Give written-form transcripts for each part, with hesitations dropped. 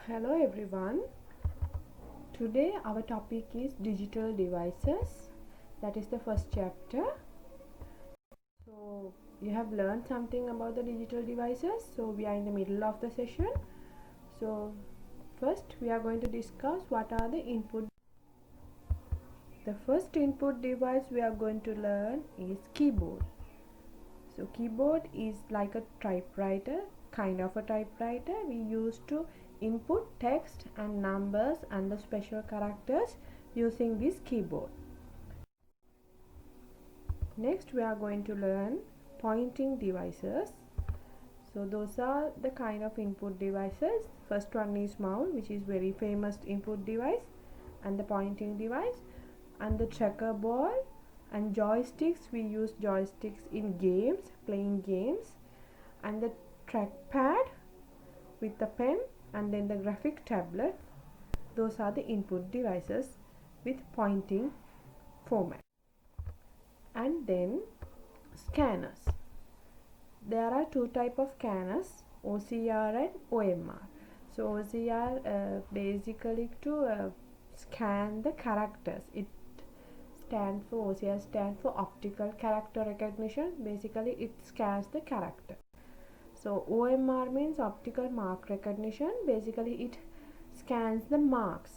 Hello everyone. Today our topic is digital devices. That is the first chapter. So you have learned something about the digital devices. So we are in the middle of the session. So first we are going to discuss what are the input. The first input device we are going to learn is keyboard. So keyboard is like a typewriter, kind of a typewriter. We use to input text and numbers and the special characters using this keyboard. Next we are going to learn pointing devices. So those are the kind of input devices. First one is mouse, which is very famous input device, and the pointing device, and the checkerboard, and joysticks. We use joysticks in games, playing games, and the trackpad with the pen, and then the graphic tablet. Those are the input devices with pointing format. And then scanners. There are two type of scanners, OCR and OMR. So OCR basically to scan the characters. It stands for OCR stands for optical character recognition. Basically it scans the character. So OMR means optical mark recognition. Basically it scans the marks.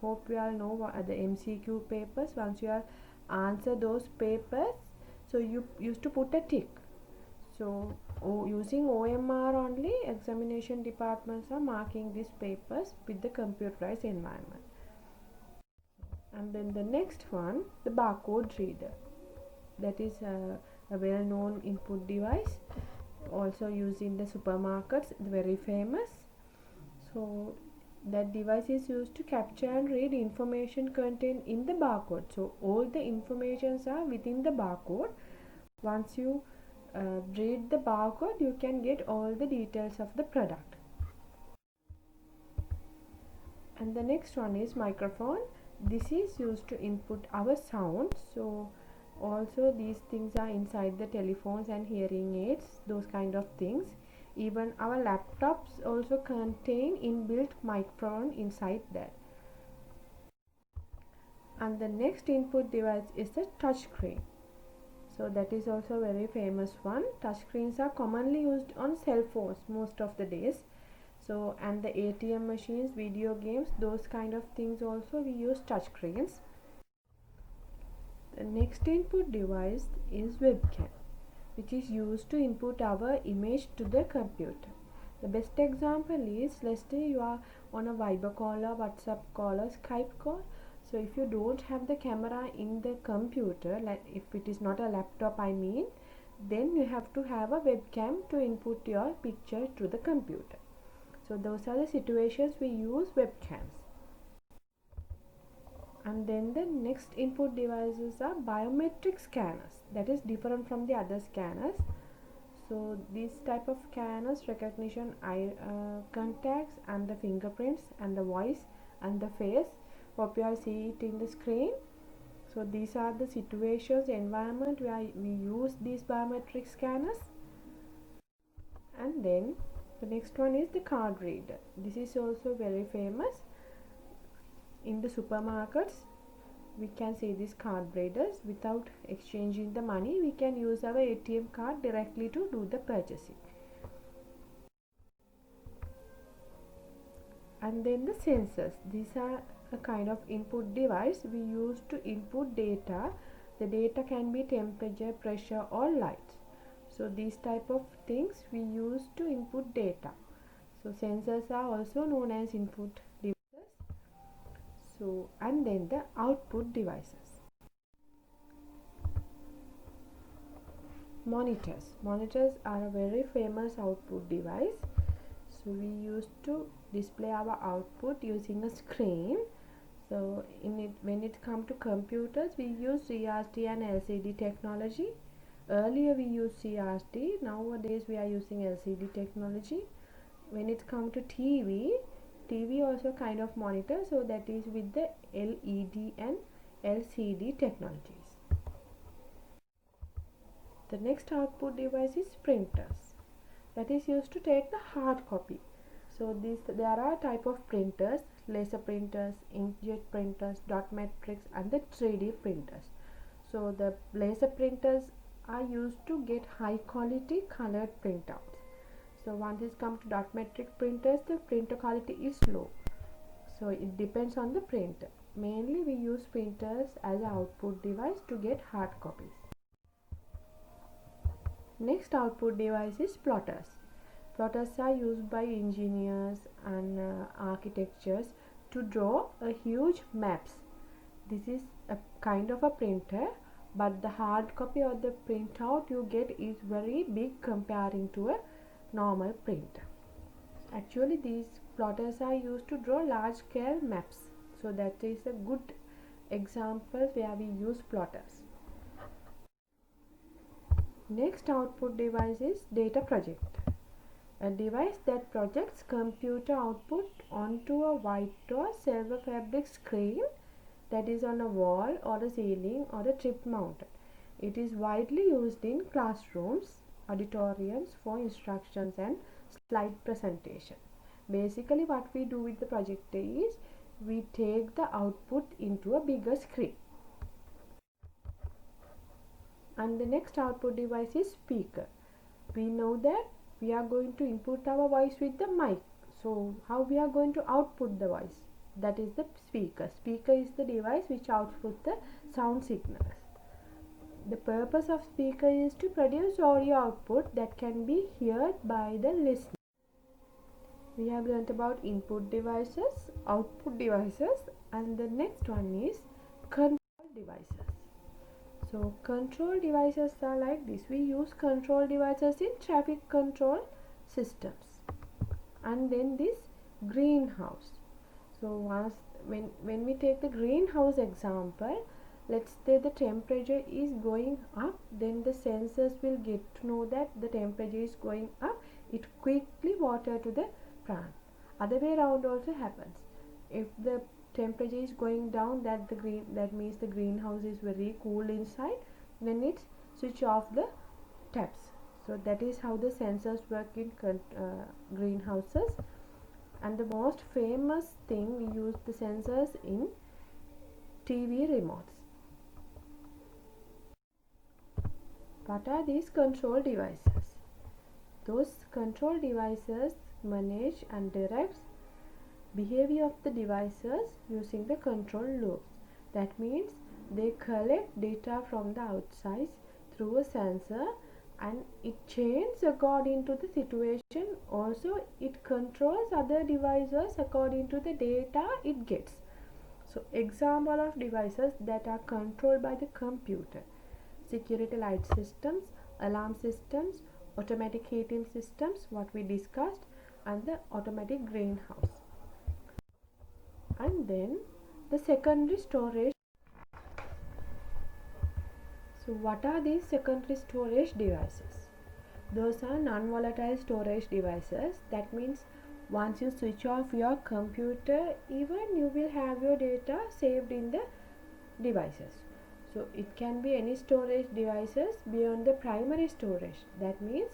Hope you all know the MCQ papers. Once you are answer those papers, so you used to put a tick. So using OMR only, examination departments are marking these papers with the computerized environment. And then the next one, the barcode reader. That is a well-known input device, also used in the supermarkets, very famous. So that device is used to capture and read information contained in the barcode. So all the informations are within the barcode. Once you read the barcode, you can get all the details of the product. And the next one is microphone. This is used to input our sound. So also these things are inside the telephones and hearing aids, those kind of things. Even our laptops also contain inbuilt microphone inside that. And the next input device is the touch screen. So that is also a very famous one. Touch screens are commonly used on cell phones most of the days. So and the ATM machines, video games, those kind of things also we use touch screens. The next input device is webcam, which is used to input our image to the computer. The best example is, let's say you are on a Viber call or WhatsApp call or Skype call. So if you don't have the camera in the computer, like if it is not a laptop I mean, then you have to have a webcam to input your picture to the computer. So those are the situations we use webcams. And then the next input devices are biometric scanners. That is different from the other scanners. So these type of scanners recognition eye contacts and the fingerprints and the voice and the face. Hope you all see it in the screen. So these are the situations, environment where we use these biometric scanners. And then the next one is the card reader. This is also very famous. In the supermarkets we can see these card readers. Without exchanging the money, we can use our ATM card directly to do the purchasing. And then the sensors. These are a kind of input device we use to input data. The data can be temperature, pressure or light. So these type of things we use to input data. So sensors are also known as input devices. So and then the output devices. Monitors are a very famous output device. So we used to display our output using a screen. So when it comes to computers, we use CRT and LCD technology. Earlier we used CRT, nowadays we are using LCD technology. When it comes to TV also kind of monitor, so that is with the LED and LCD technologies. The next output device is printers. That is used to take the hard copy. So there are type of printers: laser printers, inkjet printers, dot matrix, and the 3D printers. So the laser printers are used to get high quality colored printouts. So once it comes to dot matrix printers, the printer quality is low. So it depends on the printer. Mainly we use printers as an output device to get hard copies. Next output device is plotters. Plotters are used by engineers and architects to draw a huge maps. This is a kind of a printer, but the hard copy or the printout you get is very big comparing to a normal printer. Actually, these plotters are used to draw large scale maps. So that is a good example where we use plotters. Next output device is data projector. A device that projects computer output onto a white or silver fabric screen that is on a wall or a ceiling or a trip mounted. It is widely used in classrooms, auditoriums for instructions and slide presentation. Basically what we do with the projector is we take the output into a bigger screen. And the next output device is speaker. We know that we are going to input our voice with the mic. So how we are going to output the voice? That is the speaker. Speaker is the device which outputs the sound signals. The purpose of speaker is to produce audio output that can be heard by the listener. We have learnt about input devices, output devices, and the next one is control devices. So control devices are like this. We use control devices in traffic control systems. And then this greenhouse. So when we take the greenhouse example, let's say the temperature is going up, then the sensors will get to know that the temperature is going up. It quickly water to the plant. Other way around also happens. If the temperature is going down, that means the greenhouse is very cool inside, then it switch off the taps. So that is how the sensors work in greenhouses. And the most famous thing, we use the sensors in TV remotes. What are these control devices? Those control devices manage and directs behavior of the devices using the control loops. That means they collect data from the outside through a sensor and it changes according to the situation. Also it controls other devices according to the data it gets. So example of devices that are controlled by the computer: security light systems, alarm systems, automatic heating systems, what we discussed, and the automatic greenhouse. And then the secondary storage. So what are these secondary storage devices? Those are non-volatile storage devices. That means once you switch off your computer, even you will have your data saved in the devices. So it can be any storage devices beyond the primary storage. That means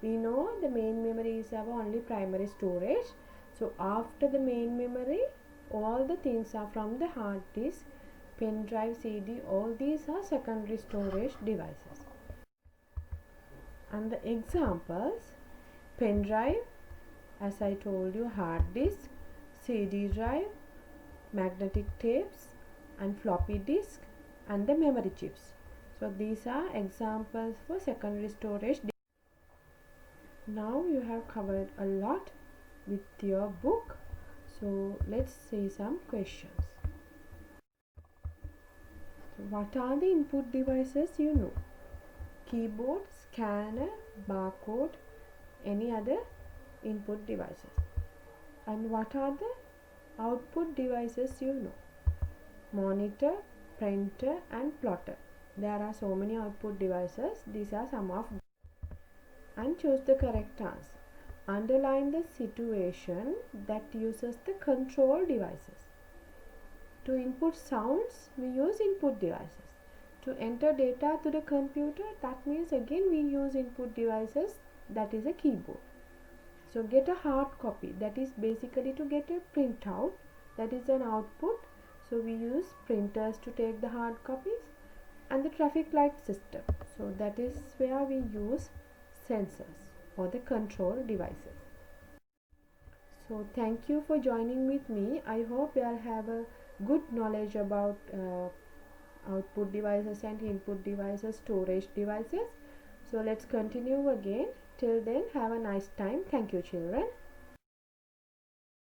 we know the main memory is our only primary storage. So after the main memory, all the things are from the hard disk, pen drive, CD, all these are secondary storage devices. And the examples: pen drive, as I told you, hard disk, CD drive, magnetic tapes, and floppy disk, and the memory chips. So these are examples for secondary storage. Now you have covered a lot with your book. So let's see some questions. So what are the input devices you know? Keyboard, scanner, barcode, any other input devices. And what are the output devices you know? Monitor, printer, and plotter. There are so many output devices. These are some of them. And choose the correct answer. Underline the situation that uses the control devices. To input sounds, we use input devices. To enter data to the computer, that means again we use input devices, that is a keyboard. So So get a hard copy, that is basically to get a printout, that is an output. So we use printers to take the hard copies, and the traffic light system, so that is where we use sensors or the control devices. So thank you for joining with me. I hope you all have a good knowledge about output devices and input devices, storage devices. So let's continue again. Till then, have a nice time. Thank you, children.